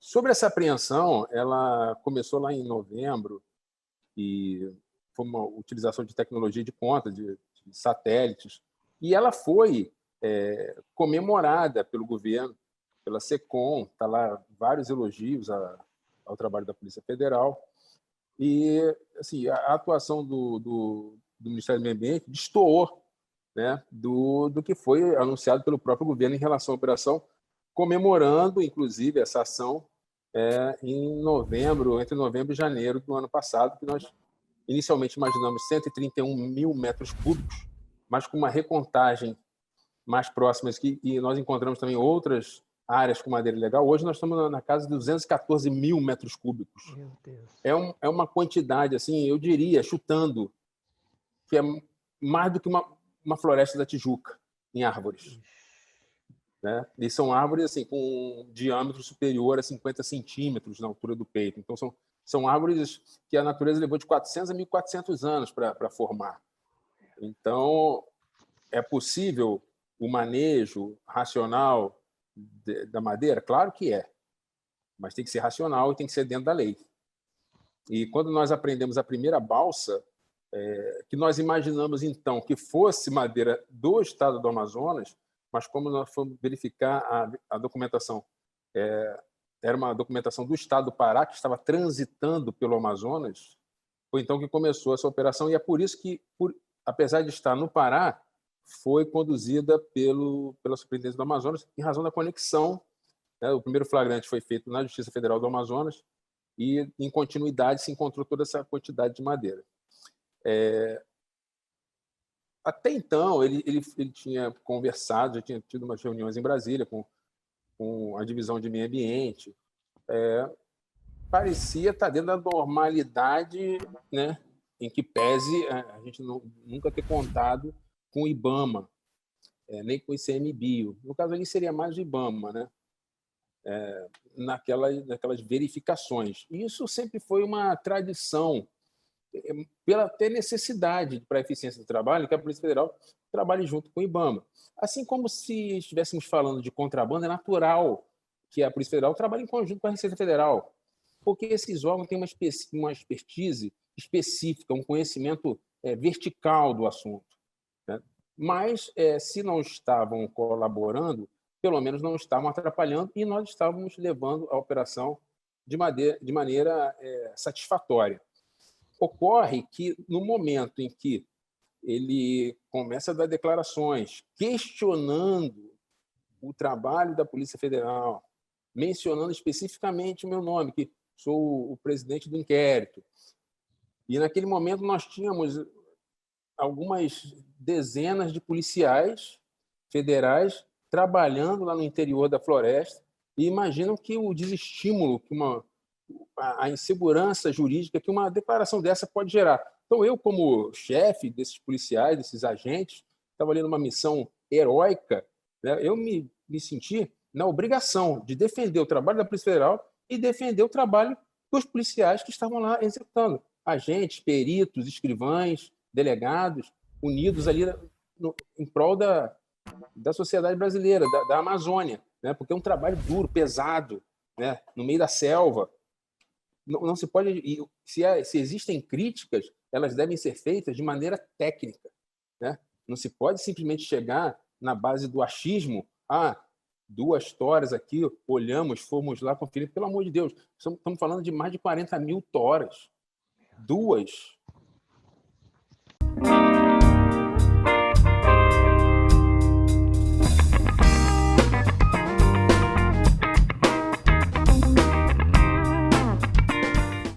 Sobre essa apreensão, ela começou lá em novembro e foi uma utilização de tecnologia de ponta, de satélites, e ela foi comemorada pelo governo, pela SECOM, está lá vários elogios ao trabalho da Polícia Federal, e assim, a atuação do Ministério do Meio Ambiente destoou, né, do que foi anunciado pelo próprio governo em relação à operação, comemorando, inclusive, essa ação em novembro, entre novembro e janeiro do ano passado, que nós inicialmente imaginamos 131 mil metros cúbicos, mas com uma recontagem mais próxima aqui, e nós encontramos também outras áreas com madeira ilegal. Hoje nós estamos na casa de 214 mil metros cúbicos. Meu Deus. É uma quantidade, assim, eu diria, chutando, que é mais do que uma floresta da Tijuca em árvores. Né? E são árvores assim, com um diâmetro superior a 50 centímetros na altura do peito. Então, são árvores que a natureza levou de 400 a 1.400 anos para formar. Então, é possível o manejo racional da madeira? Claro que é, mas tem que ser racional e tem que ser dentro da lei. E quando nós aprendemos a primeira balsa, que nós imaginamos, então, que fosse madeira do estado do Amazonas, mas como nós fomos verificar a documentação, era uma documentação do estado do Pará, que estava transitando pelo Amazonas, foi então que começou essa operação, e é por isso que, apesar de estar no Pará, foi conduzida pela Superintendência do Amazonas, em razão da conexão. Né? O primeiro flagrante foi feito na Justiça Federal do Amazonas, e, em continuidade, se encontrou toda essa quantidade de madeira. Até então, ele tinha conversado, já tinha tido umas reuniões em Brasília com a divisão de meio ambiente. Parecia estar dentro da normalidade, né, em que pese a gente nunca ter contado com o IBAMA, nem com o ICMBio. No caso ali seria mais o IBAMA, né, naquelas verificações. E isso sempre foi uma tradição, pela ter necessidade para a eficiência do trabalho, que a Polícia Federal trabalhe junto com o IBAMA. Assim como se estivéssemos falando de contrabando, é natural que a Polícia Federal trabalhe em conjunto com a Receita Federal, porque esses órgãos têm uma expertise específica, um conhecimento vertical do assunto. Né? Mas, se não estavam colaborando, pelo menos não estavam atrapalhando, e nós estávamos levando a operação de maneira satisfatória. Ocorre que, no momento em que ele começa a dar declarações questionando o trabalho da Polícia Federal, mencionando especificamente o meu nome, que sou o presidente do inquérito, e naquele momento nós tínhamos algumas dezenas de policiais federais trabalhando lá no interior da floresta, e imaginam que o desestímulo, que a insegurança jurídica que uma declaração dessa pode gerar. Então, eu, como chefe desses policiais, desses agentes, estava ali numa missão heróica, né, eu me senti na obrigação de defender o trabalho da Polícia Federal e defender o trabalho dos policiais que estavam lá executando. Agentes, peritos, escrivães, delegados, unidos ali em prol da sociedade brasileira, da Amazônia, né, porque é um trabalho duro, pesado, né, no meio da selva. Não se pode. Se existem críticas, elas devem ser feitas de maneira técnica. Né? Não se pode simplesmente chegar na base do achismo. 2 toras aqui, olhamos, fomos lá conferir. Pelo amor de Deus, estamos falando de mais de 40 mil toras. 2